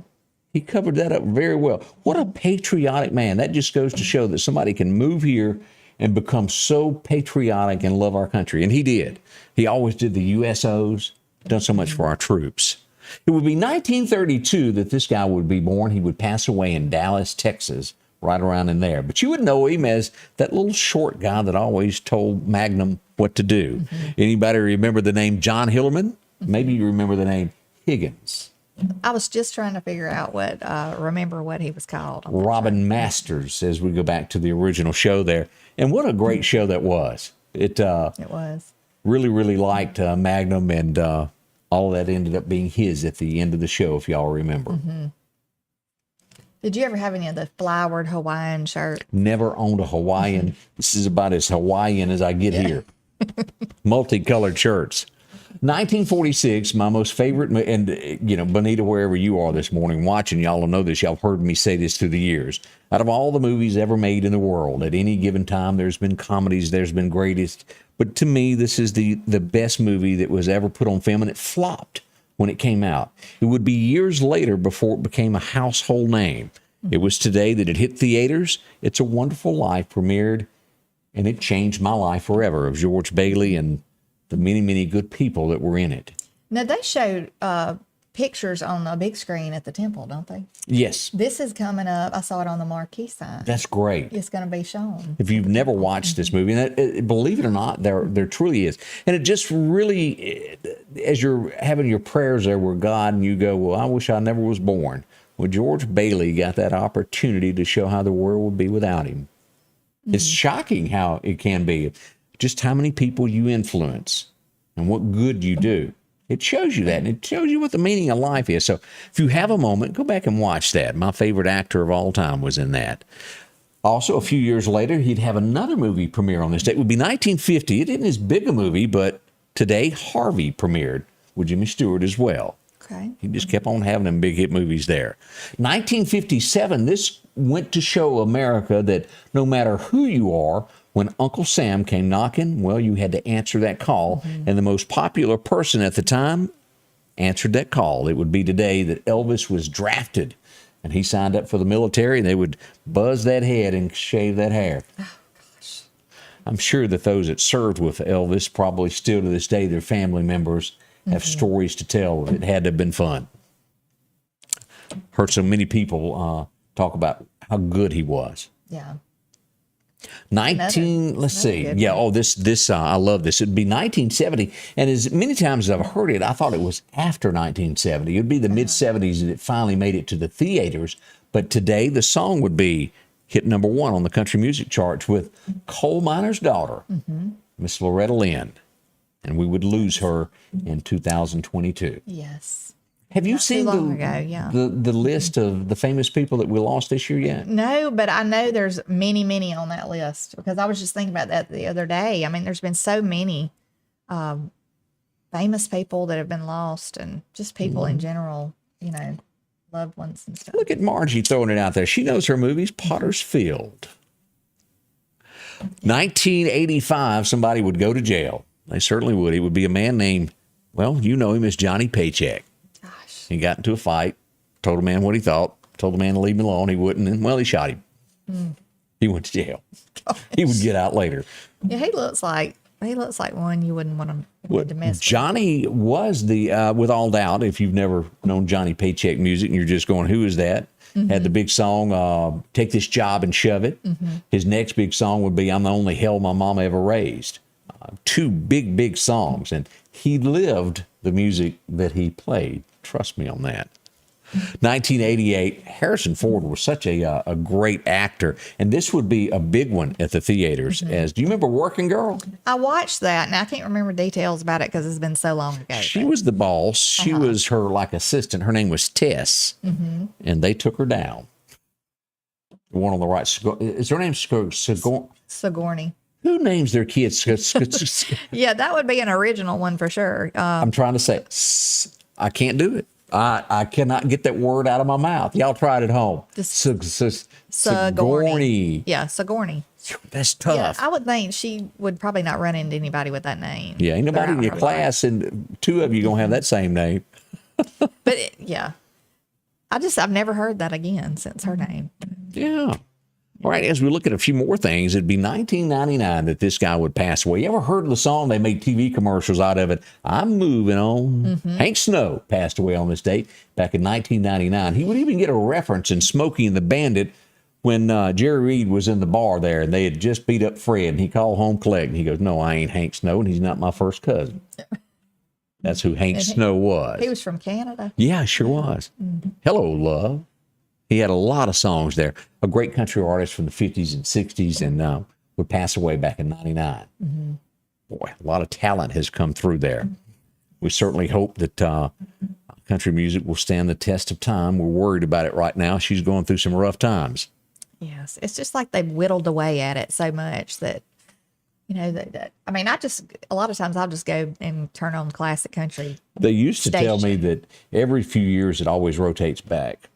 He covered that up very well. What a patriotic man. That just goes to show that somebody can move here and become so patriotic and love our country. And he did. He always did the USOs, done so much for our troops. It would be 1932 that this guy would be born. He would pass away in Dallas, Texas, right around in there. But you would know him as that little short guy that always told Magnum what to do. Mm-hmm. Anybody remember the name John Hillerman? Mm-hmm. Maybe you remember the name Higgins. I was just trying to figure out remember what he was called. Robin Masters, as we go back to the original show there. And what a great show that was. It was. Really, really liked Magnum, and all of that ended up being his at the end of the show, if y'all remember. Mm-hmm. Did you ever have any of the flowered Hawaiian shirts? Never owned a Hawaiian. This is about as Hawaiian as I get here. Multicolored shirts. 1946, my most favorite, and Bonita, wherever you are this morning watching, y'all will know this. Y'all have heard me say this through the years. Out of all the movies ever made in the world, at any given time, there's been comedies, there's been greatest. But to me, this is the best movie that was ever put on film, and it flopped when it came out. It would be years later before it became a household name. It was today that it hit theaters. It's a Wonderful Life premiered, and it changed my life forever, of George Bailey and the many, many good people that were in it. Now, they showed pictures on a big screen at the temple, don't they? Yes. This is coming up. I saw it on the marquee sign. That's great. It's going to be shown. If you've never watched this movie, and believe it or not, there truly is. And it just really, as you're having your prayers there with God, and you go, well, I wish I never was born. Well, George Bailey got that opportunity to show how the world would be without him. Mm-hmm. It's shocking how it can be. Just how many people you influence and what good you do. It shows you that, and it shows you what the meaning of life is. So if you have a moment, go back and watch that. My favorite actor of all time was in that. Also, a few years later, he'd have another movie premiere on this day. It would be 1950. It isn't as big a movie, but today, Harvey premiered. with Jimmy Stewart as well. Okay. He just kept on having them big hit movies there. 1957, this went to show America that no matter who you are, when Uncle Sam came knocking, well, you had to answer that call. And the most popular person at the time answered that call. It would be today that Elvis was drafted and he signed up for the military, and they would buzz that head and shave that hair. Oh, gosh. I'm sure that those that served with Elvis probably still to this day, their family members have stories to tell. It had to have been fun. Heard so many people talk about how good he was. Yeah. 19, let's see. Yeah, this I love this. It'd be 1970, and as many times as I've heard it, I thought it was after 1970. It'd be the mid-70s that it finally made it to the theaters, but today the song would be hit number 1 on the country music charts with Coal Miner's Daughter, Miss Loretta Lynn, and we would lose her in 2022. Yes. Have you seen the list of the famous people that we lost this year yet? No, but I know there's many, many on that list because I was just thinking about that the other day. I mean, there's been so many famous people that have been lost and just people in general, you know, loved ones and stuff. Look at Margie throwing it out there. She knows her movies. Potter's Field. 1985, somebody would go to jail. They certainly would. He would be a man named, well, you know him as Johnny Paycheck. He got into a fight, told a man what he thought, told the man to leave him alone. He wouldn't, and well, he shot him. He went to jail. He would get out later. Yeah, he looks like one you wouldn't want to mess with. Johnny was the, with all doubt, if you've never known Johnny Paycheck music and you're just going, who is that? Had the big song, Take This Job and Shove It. His next big song would be I'm the Only Hell My Mama Ever Raised. Two big songs, and he lived the music that he played. Trust me on that. 1988, Harrison Ford was such a great actor, and this would be a big one at the theaters. As do you remember Working Girl? I watched that, and I can't remember details about it because it's been so long ago. She was the boss. She was her assistant. Her name was Tess, and they took her down. The one on the right, is her name Sigourney? Who names their kids? Yeah, that would be an original one for sure. I'm trying to say, I can't do it. I cannot get that word out of my mouth. Y'all try it at home. Sigourney. Yeah, Sigourney. That's tough. Yeah, I would think she would probably not run into anybody with that name. Yeah, ain't nobody in your class, and 2 of you gonna have that same name. But I've never heard that again since her name. Yeah. All right, as we look at a few more things, it'd be 1999 that this guy would pass away. You ever heard of the song? They made TV commercials out of it. I'm moving on. Hank Snow passed away on this date back in 1999. He would even get a reference in Smokey and the Bandit when Jerry Reed was in the bar there, and they had just beat up Fred, and he called home collecting. He goes, no, I ain't Hank Snow, and he's not my first cousin. That's who Hank Snow was. He was from Canada. Yeah, sure was. Hello, love. He had a lot of songs there. A great country artist from the 50s and 60s, and would pass away back in 99. Boy, a lot of talent has come through there. We certainly hope that country music will stand the test of time. We're worried about it right now. She's going through some rough times. Yes, it's just like they've whittled away at it so much that, you know, I mean, a lot of times I'll just go and turn on classic country. They used to tell me that every few years it always rotates back.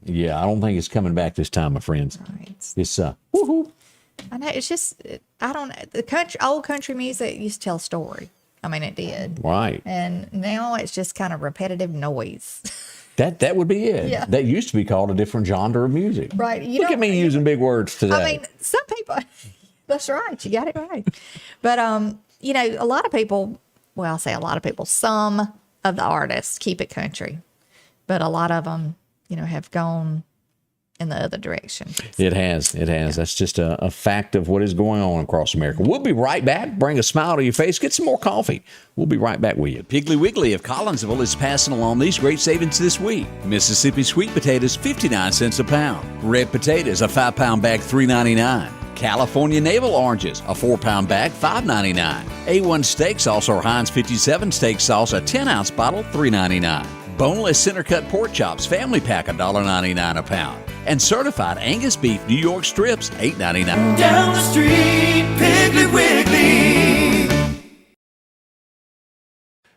Yeah, I don't think it's coming back this time, my friends. Right. It's woohoo. I know, it's just, I don't know. The old country music used to tell a story. I mean, it did. Right. And now it's just kind of repetitive noise. That would be it. Yeah. That used to be called a different genre of music. Right. Look at me using big words today. I mean, some people, that's right. You got it right. But, you know, a lot of people, well, I'll say a lot of people, some of the artists keep it country, but a lot of them, you know, have gone in the other direction. It has. Yeah. That's just a fact of what is going on across America. We'll be right back. Bring a smile to your face. Get some more coffee. We'll be right back with you. Piggly Wiggly of Collinsville is passing along these great savings this week. Mississippi sweet potatoes, 59 cents a pound. Red potatoes, a 5-pound bag, $3.99. California navel oranges, a 4-pound bag, $5.99. A1 steak sauce or Heinz 57 steak sauce, a 10-ounce bottle, $3.99. Boneless center-cut pork chops, family pack, $1.99 a pound. And certified Angus beef New York strips, $8.99. Down the street, Piggly Wiggly.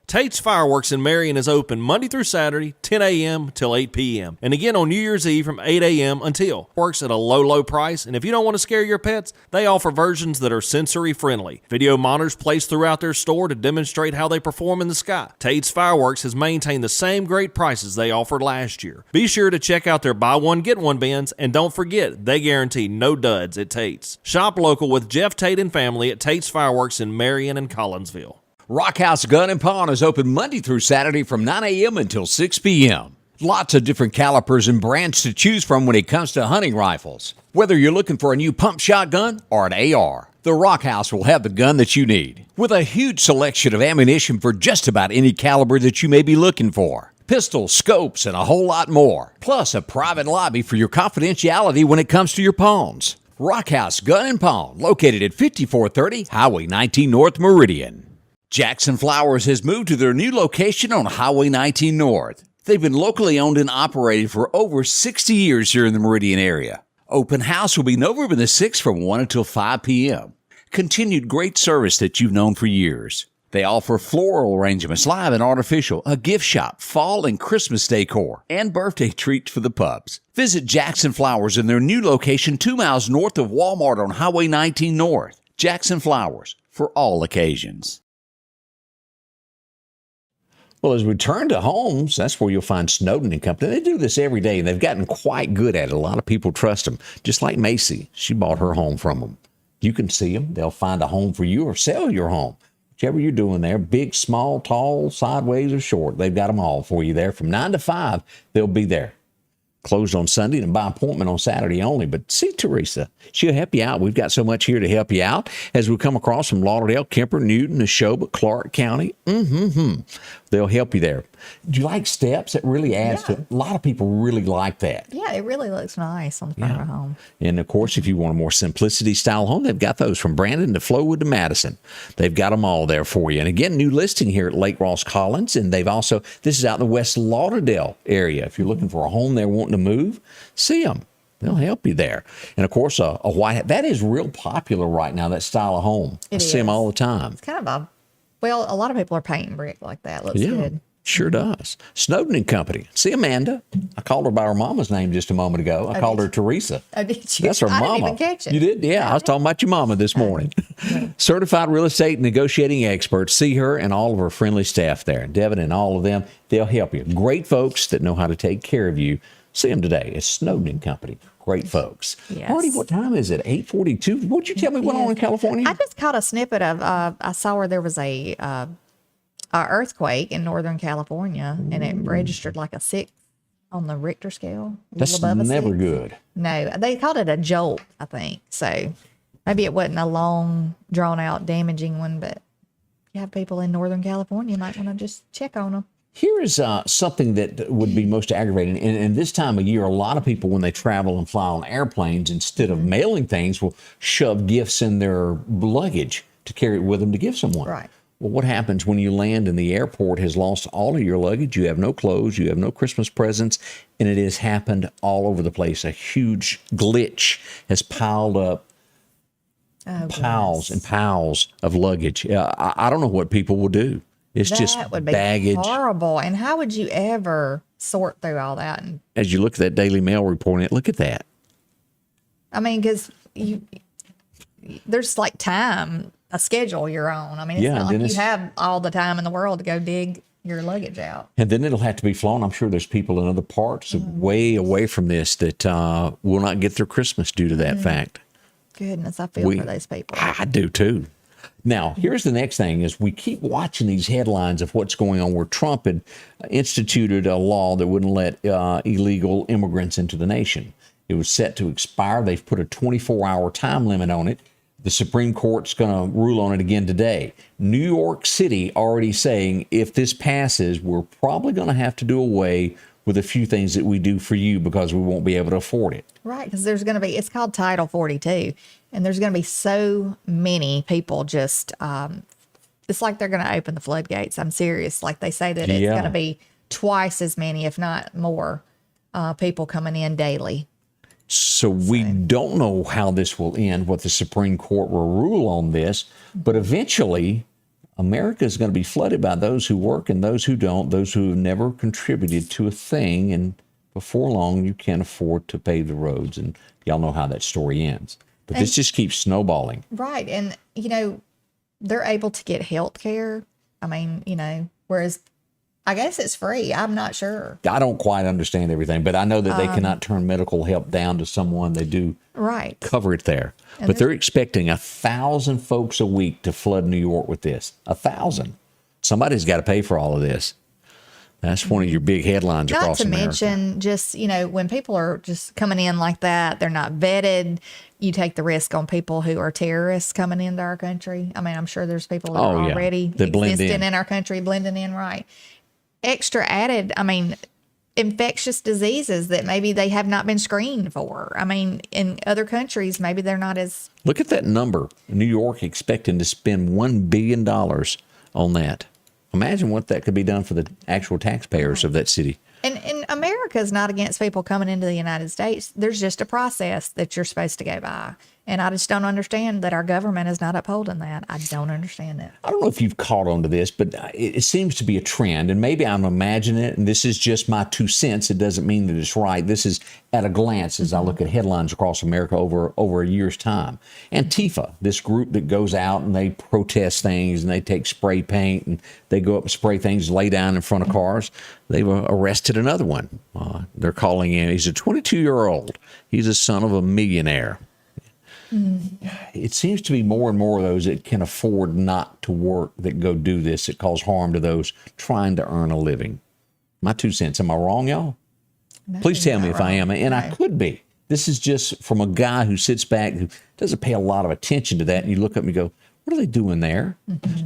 Tate's Fireworks in Meridian is open Monday through Saturday, 10 a.m. till 8 p.m. And again on New Year's Eve from 8 a.m. until. Works at a low price. And if you don't want to scare your pets, they offer versions that are sensory friendly. Video monitors placed throughout their store to demonstrate how they perform in the sky. Tate's Fireworks has maintained the same great prices they offered last year. Be sure to check out their buy one, get one bins. And don't forget, they guarantee no duds at Tate's. Shop local with Jeff Tate and family at Tate's Fireworks in Marion and Collinsville. Rock House Gun and Pawn is open Monday through Saturday from 9 a.m. until 6 p.m. Lots of different calibers and brands to choose from when it comes to hunting rifles. Whether you're looking for a new pump shotgun or an AR, the Rock House will have the gun that you need. With a huge selection of ammunition for just about any caliber that you may be looking for. Pistols, scopes, and a whole lot more. Plus a private lobby for your confidentiality when it comes to your pawns. Rock House Gun and Pawn, located at 5430 Highway 19 North Meridian. Jackson Flowers has moved to their new location on Highway 19 North. They've been locally owned and operated for over 60 years here in the Meridian area. Open house will be November the 6th from 1 until 5 p.m. Continued great service that you've known for years. They offer floral arrangements, live and artificial, a gift shop, fall and Christmas decor, and birthday treats for the pups. Visit Jackson Flowers in their new location 2 miles north of Walmart on Highway 19 North. Jackson Flowers, for all occasions. Well, as we turn to homes, that's where you'll find Snowden and Company. They do this every day, and they've gotten quite good at it. A lot of people trust them, just like Macy. She bought her home from them. You can see them. They'll find a home for you or sell your home. Whichever you're doing there, big, small, tall, sideways, or short, they've got them all for you there. From 9 to 5, they'll be there. Closed on Sunday and by appointment on Saturday only. But see Teresa. She'll help you out. We've got so much here to help you out as we come across from Lauderdale, Kemper, Newton, Neshoba, Clark County. They'll help you there. Do you like steps? It really adds to it. A lot of people really like that. Yeah, it really looks nice on the front of a home. And, of course, if you want a more simplicity style home, they've got those from Brandon to Flowood to Madison. They've got them all there for you. And, again, new listing here at Lake Ross Collins. And they've also, this is out in the West Lauderdale area. If you're looking for a home there wanting to move, see them. They'll help you there. And, of course, a white, that is real popular right now, that style of home. I see them all the time. It's kind of a lot of people are painting brick like that. Looks good. Sure does. Snowden and Company. See Amanda. I called her by her mama's name just a moment ago. I called her Teresa. Oh, did you? That's her mama. I didn't even catch it. You did? Yeah, I was talking about your mama this morning. Certified real estate negotiating experts. See her and all of her friendly staff there. Devin and all of them, they'll help you. Great folks that know how to take care of you. See them today. It's Snowden and Company. Great folks. Yes. Marty, what time is it? 8:42. What'd you tell me went on in California? I just caught a snippet of, I saw where there was a earthquake in Northern California, and it registered like a 6 on the Richter scale. That's never good. No, they called it a jolt, I think. So maybe it wasn't a long, drawn out, damaging one, but you have people in Northern California, you might want to just check on them. Here is something that would be most aggravating. And this time of year, a lot of people, when they travel and fly on airplanes, instead of mailing things, will shove gifts in their luggage to carry it with them to give someone. Right. Well, what happens when you land and the airport has lost all of your luggage? You have no clothes, you have no Christmas presents, and it has happened all over the place. A huge glitch has piled up. Piles and piles of luggage. I don't know what people will do. It's that just would be baggage. Horrible. And how would you ever sort through all that? And as you look at that Daily Mail report, look at that. I mean, because there's like time, a schedule you're on. I mean, it's not like you have all the time in the world to go dig your luggage out. And then it'll have to be flown. I'm sure there's people in other parts way away from this that will not get their Christmas due to that fact. Goodness, I feel for those people. I do too. Now, here's the next thing is we keep watching these headlines of what's going on where Trump had instituted a law that wouldn't let illegal immigrants into the nation. It was set to expire. They've put a 24-hour time limit on it. The Supreme Court's going to rule on it again today. New York City already saying if this passes, we're probably going to have to do away with a few things that we do for you because we won't be able to afford it. Right, because there's going to be, it's called Title 42, and there's going to be so many people just, it's like they're going to open the floodgates. I'm serious. Like they say that it's going to be twice as many, if not more, people coming in daily. So we don't know how this will end, what the Supreme Court will rule on this, but eventually America is going to be flooded by those who work and those who don't, those who have never contributed to a thing. And before long, you can't afford to pave the roads. And y'all know how that story ends. But this just keeps snowballing. Right. And, they're able to get health care. I mean, whereas I guess it's free. I'm not sure. I don't quite understand everything, but I know that they cannot turn medical help down to someone. They do cover it there. And but they're expecting 1,000 folks a week to flood New York with this. 1,000. Somebody's got to pay for all of this. That's one of your big headlines across America. Not to mention just, when people are just coming in like that, they're not vetted. You take the risk on people who are terrorists coming into our country. I mean, I'm sure there's people that are already existing in our country, blending in right. Extra added, infectious diseases that maybe they have not been screened for. I mean, in other countries, maybe they're not as... Look at that number. New York expecting to spend $1 billion on that. Imagine what that could be done for the actual taxpayers of that city. And America is not against people coming into the United States. There's just a process that you're supposed to go by. And I just don't understand that our government is not upholding that. I don't understand it. I don't know if you've caught on to this, but it seems to be a trend. And maybe I'm imagining it, and this is just my 2 cents. It doesn't mean that it's right. This is at a glance as I look at headlines across America over a year's time. Antifa, this group that goes out and they protest things and they take spray paint and they go up and spray things, lay down in front of cars. They've arrested another one. They're calling in. He's a 22-year-old. He's a son of a millionaire. It seems to be more and more of those that can afford not to work that go do this. It cause harm to those trying to earn a living. My 2 cents. Am I wrong, y'all? No, Please tell me if I am. And no. I could be. This is just from a guy who sits back, who doesn't pay a lot of attention to that. And you look up and you go, what are they doing there?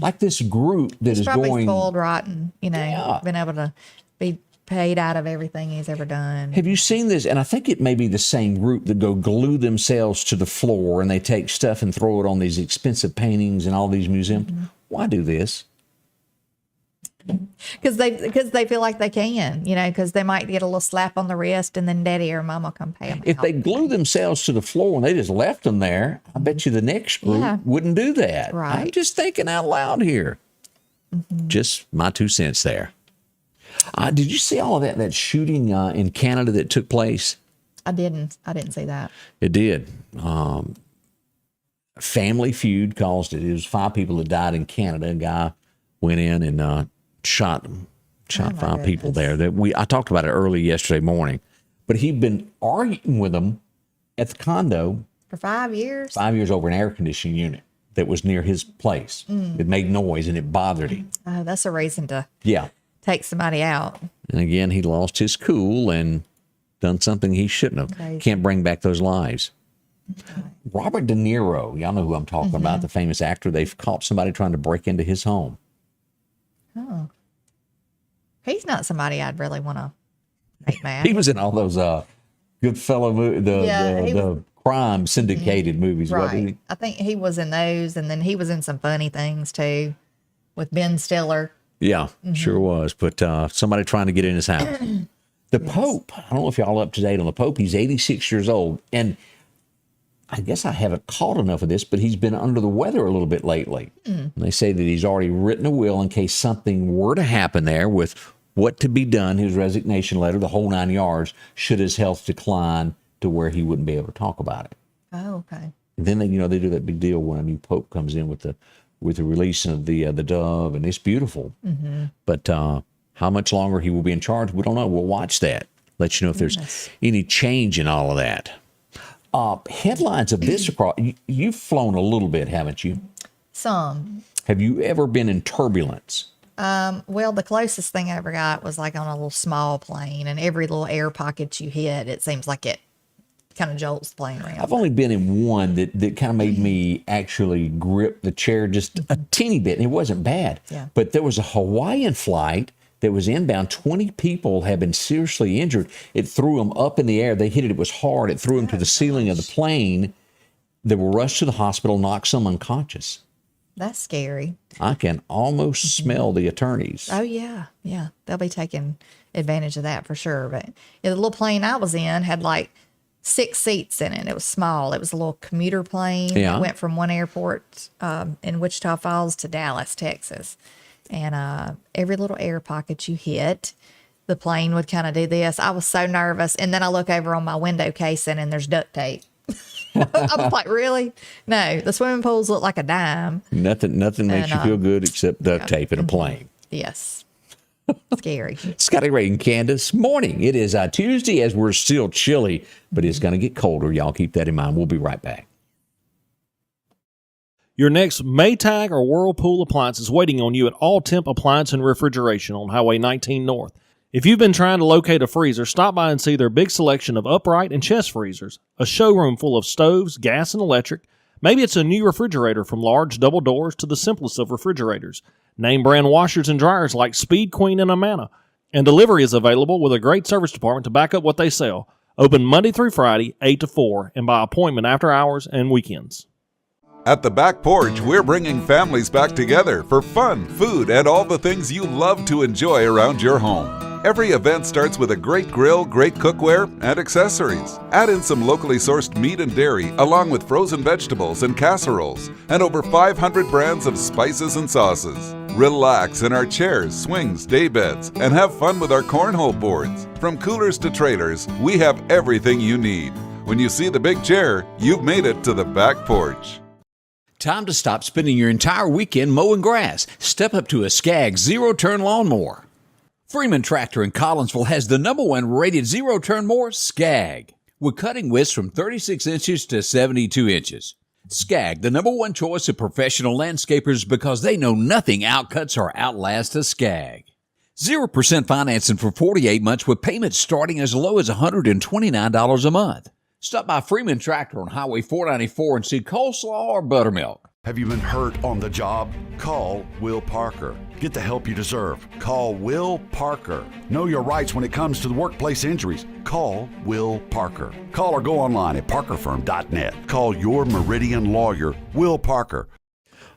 Like this group that is probably going... spoiled rotten, been able to be paid out of everything he's ever done. Have you seen this? And I think it may be the same group that go glue themselves to the floor and they take stuff and throw it on these expensive paintings and all these museums. Why do this? Because they feel like they can, because they might get a little slap on the wrist and then daddy or mama come pay them. If they glue themselves to the floor and they just left them there, I bet you the next group wouldn't do that. Right. I'm just thinking out loud here. Just my 2 cents there. Did you see all of that shooting in Canada that took place? I didn't see that. It did. Family Feud caused it. It was 5 people that died in Canada. A guy went in and shot 5 people there. I talked about it early yesterday morning. But he'd been arguing with them at the condo for 5 years. 5 years over an air conditioning unit that was near his place. It made noise and it bothered him. Oh, that's a reason to take somebody out. And again, he lost his cool and done something he shouldn't have. Crazy. Can't bring back those lives. Robert De Niro, y'all know who I'm talking about, the famous actor. They've caught somebody trying to break into his home. Oh. He's not somebody I'd really want to make mad. He was in all those Goodfellas movies, the crime syndicated movies. Right. Wasn't he? I think he was in those, and then he was in some funny things too with Ben Stiller. Yeah, sure was. But somebody trying to get in his house. The Pope, I don't know if y'all are up to date on the Pope. He's 86 years old. And I guess I haven't caught enough of this, but he's been under the weather a little bit lately. And they say that he's already written a will in case something were to happen there with what to be done, his resignation letter, the whole 9 yards, should his health decline to where he wouldn't be able to talk about it. Oh, okay. And then they do that big deal when a new Pope comes in with the release of the dove, and it's beautiful. But how much longer he will be in charge, we don't know. We'll watch that. Let you know if there's any change in all of that. Headlines of this across. You've flown a little bit, haven't you? Some. Have you ever been in turbulence? Well, the closest thing I ever got was like on a little small plane, and every little air pocket you hit, it seems like it kind of jolts the plane around. I've only been in one that kind of made me actually grip the chair just a teeny bit, and it wasn't bad. Yeah. But there was a Hawaiian flight that was inbound. 20 people have been seriously injured. It threw them up in the air. They hit it. It was hard. It threw them to the ceiling of the plane. They were rushed to the hospital, knocked some unconscious. That's scary. I can almost smell the attorneys. Oh, yeah. They'll be taking advantage of that for sure. But the little plane I was in had like 6 seats in it. It was small. It was a little commuter plane. Yeah. It went from one airport in Wichita Falls to Dallas, Texas. And every little air pocket you hit, the plane would kind of do this. I was so nervous. And then I look over on my window casing and there's duct tape. I was like, really? No, the swimming pools look like a dime. Nothing makes you feel good except duct tape in a plane. Yes. Scary. Scotty, Ray, and Candace, morning. It is Tuesday as we're still chilly, but it's going to get colder. Y'all keep that in mind. We'll be right back. Your next Maytag or Whirlpool appliance is waiting on you at All Temp Appliance and Refrigeration on Highway 19 North. If you've been trying to locate a freezer, stop by and see their big selection of upright and chest freezers, a showroom full of stoves, gas, and electric. Maybe it's a new refrigerator from large double doors to the simplest of refrigerators. Name brand washers and dryers like Speed Queen and Amana. And delivery is available with a great service department to back up what they sell. Open Monday through Friday, 8 to 4, and by appointment after hours and weekends. At the Back Porch, we're bringing families back together for fun, food, and all the things you love to enjoy around your home. Every event starts with a great grill, great cookware, and accessories. Add in some locally sourced meat and dairy, along with frozen vegetables and casseroles, and over 500 brands of spices and sauces. Relax in our chairs, swings, day beds, and have fun with our cornhole boards. From coolers to trailers, we have everything you need. When you see the big chair, you've made it to the Back Porch. Time to stop spending your entire weekend mowing grass. Step up to a Skag zero-turn lawnmower. Freeman Tractor in Collinsville has the #1 rated zero-turn mower, Skag, with cutting widths from 36 inches to 72 inches. Skag, the #1 choice of professional landscapers because they know nothing outcuts or outlasts a Skag. 0% financing for 48 months with payments starting as low as $129 a month. Stop by Freeman Tractor on Highway 494 and see coleslaw or buttermilk. Have you been hurt on the job? Call Will Parker. Get the help you deserve. Call Will Parker. Know your rights when it comes to the workplace injuries. Call Will Parker. Call or go online at parkerfirm.net. Call your Meridian lawyer, Will Parker.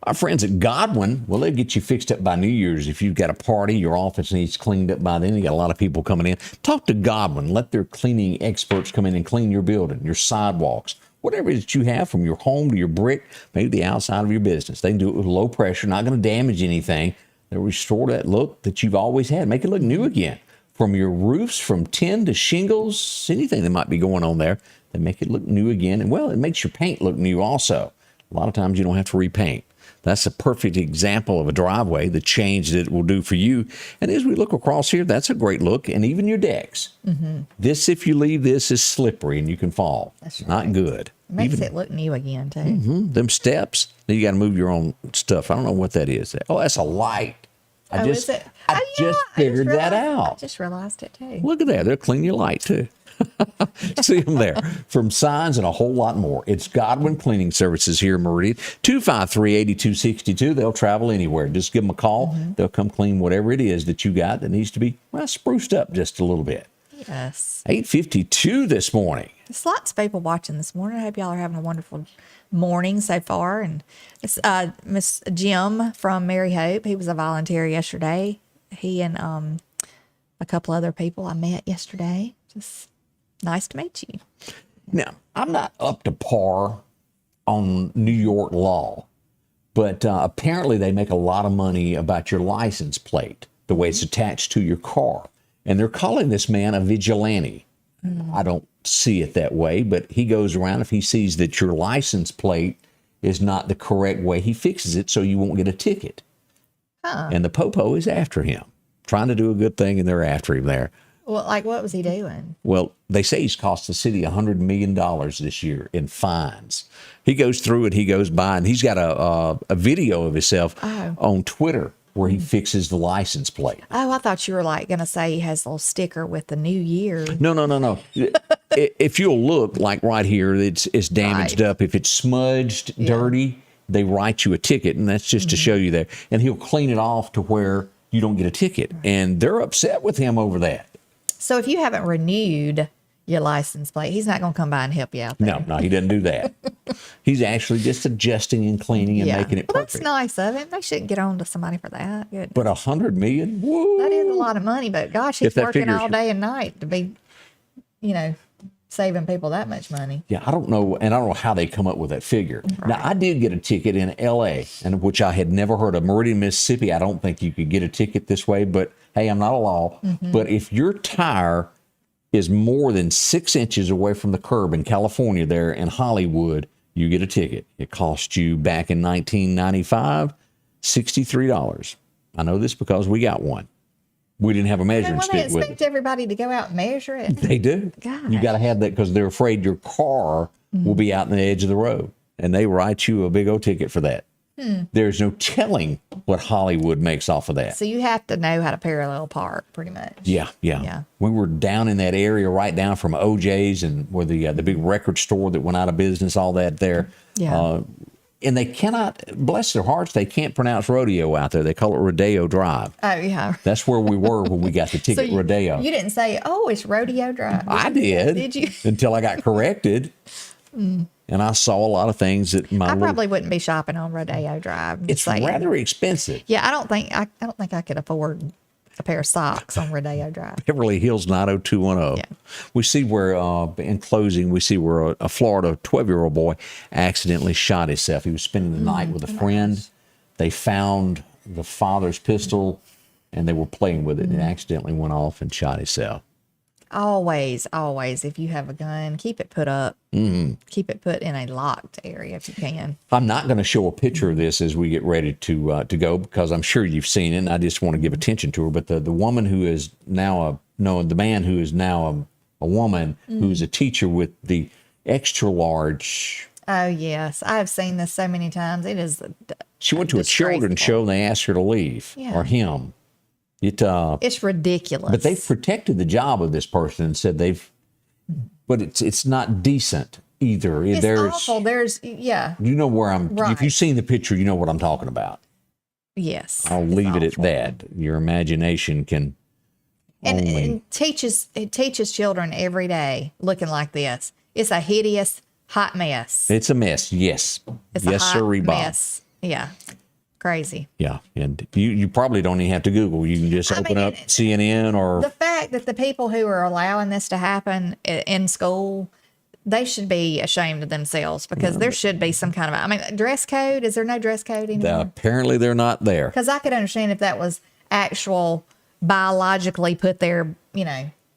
Our friends at Godwin, well, they'll get you fixed up by New Year's. If you've got a party, your office needs cleaned up by then, you got a lot of people coming in. Talk to Godwin. Let their cleaning experts come in and clean your building, your sidewalks, whatever it is that you have from your home to your brick, maybe the outside of your business. They can do it with low pressure, not going to damage anything. They'll restore that look that you've always had, make it look new again. From your roofs, from tin to shingles, anything that might be going on there, they make it look new again. And, well, it makes your paint look new also. A lot of times you don't have to repaint. That's a perfect example of a driveway, the change that it will do for you. And as we look across here, that's a great look. And even your decks. Mm-hmm. This, if you leave this, is slippery and you can fall. That's right. Not good. It makes it look new again, too. Mm-hmm. Them steps, then you got to move your own stuff. I don't know what that is. Oh, that's a light. I just figured that out. I just realized it, too. Look at that. They'll clean your light, too. See them there. From signs and a whole lot more. It's Godwin Cleaning Services here in Meridian. 253-8262. They'll travel anywhere. Just give them a call. Mm-hmm. They'll come clean whatever it is that you got that needs to be, well, spruced up just a little bit. Yes. 8:52 this morning. There's lots of people watching this morning. I hope y'all are having a wonderful morning so far. And it's Miss Jim from Mary Hope. He was a volunteer yesterday. He and a couple other people I met yesterday. Just nice to meet you. Now, I'm not up to par on New York law, but apparently they make a lot of money about your license plate, the way it's attached to your car. And they're calling this man a vigilante. I don't see it that way, but he goes around. If he sees that your license plate is not the correct way, he fixes it so you won't get a ticket. And the popo is after him, trying to do a good thing, and they're after him there. Well, like, what was he doing? Well, they say he's cost the city $100 million this year in fines. He goes through it, he goes by, and he's got a video of himself on Twitter where he fixes the license plate. Oh, I thought you were like going to say he has a little sticker with the new year. No. If you'll look, like right here, it's damaged up. If it's smudged, dirty, they write you a ticket, and that's just to show you there. And he'll clean it off to where you don't get a ticket. And they're upset with him over that. So if you haven't renewed your license plate, he's not going to come by and help you out there. No, he doesn't do that. He's actually just adjusting and cleaning and making it perfect. That's nice of him. They shouldn't get on to somebody for that. Goodness. But $100 million? Woo! That is a lot of money, but gosh, he's working all day and night to be, saving people that much money. Yeah, I don't know, and I don't know how they come up with that figure. Right. Now, I did get a ticket in L.A., and which I had never heard of. Meridian, Mississippi, I don't think you could get a ticket this way, but hey, I'm not a law. But if your tire is more than 6 inches away from the curb in California there in Hollywood, you get a ticket. It cost you back in 1995, $63. I know this because we got one. We didn't have a measuring Well, they stick with expect it. everybody to go out and measure it. They do. Gosh. You got to have that because they're afraid your car will be out in the edge of the road, and they write you a big old ticket for that. There's no telling what Hollywood makes off of that. So you have to know how to parallel park, pretty much. Yeah. We were down in that area, right down from OJ's and where the big record store that went out of business, all that there. Yeah. And they cannot, bless their hearts, they can't pronounce rodeo out there. They call it Rodeo Drive. Oh, yeah. That's where we were when we got the ticket, you, Rodeo. You didn't say, oh, it's Rodeo Drive. I did. Did you? Until I got corrected. And I saw a lot of things that I probably wouldn't be shopping on Rodeo Drive. It's rather expensive. Yeah, I don't think I could afford a pair of socks on Rodeo Drive. Beverly Hills 90210. Yeah. We see where, in closing, we see where a Florida 12-year-old boy accidentally shot himself. He was spending the night with a friend. They found the father's pistol, and they were playing with it, and it accidentally went off and shot himself. Always, if you have a gun, keep it put up. Keep it put in a locked area if you can. I'm not going to show a picture of this as we get ready to go because I'm sure you've seen it, and I just want to give attention to her. But the woman who is now the man who is now a woman who's a teacher with the extra large. Oh, yes. I have seen this so many times. It is. She went to a children's show and they asked her to leave or him. It's ridiculous. But they've protected the job of this person and said but it's not decent either. It's awful. You know where I'm, right. If you've seen the picture, you know what I'm talking about. Yes. I'll leave it at that. Your imagination can and it teaches children every day looking like this. It's a hideous, hot mess. It's a mess. Yes. It's yes, a hot sir, mess. Yeah. Crazy. Yeah. And you probably don't even have to Google. You can just open up CNN or. The fact that the people who are allowing this to happen in school, they should be ashamed of themselves because there should be some kind of, dress code. Is there no dress code anymore? Apparently they're not there. Because I could understand if that was actual biologically put there,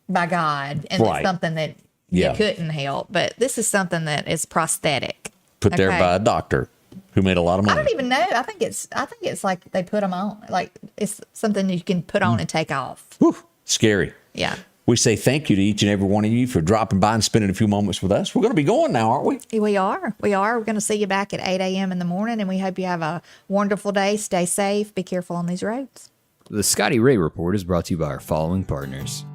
by God, and it's something that you couldn't help. But this is something that is prosthetic. Put there by a doctor who made a lot of money. I don't even know. I think it's like they put them on. Like it's something you can put on and take off. Whew, scary. Yeah. We say thank you to each and every one of you for dropping by and spending a few moments with us. We're going to be going now, aren't we? We are. We're going to see you back at 8 a.m. in the morning, and we hope you have a wonderful day. Stay safe. Be careful on these roads. The Scotty Ray Report is brought to you by our following partners: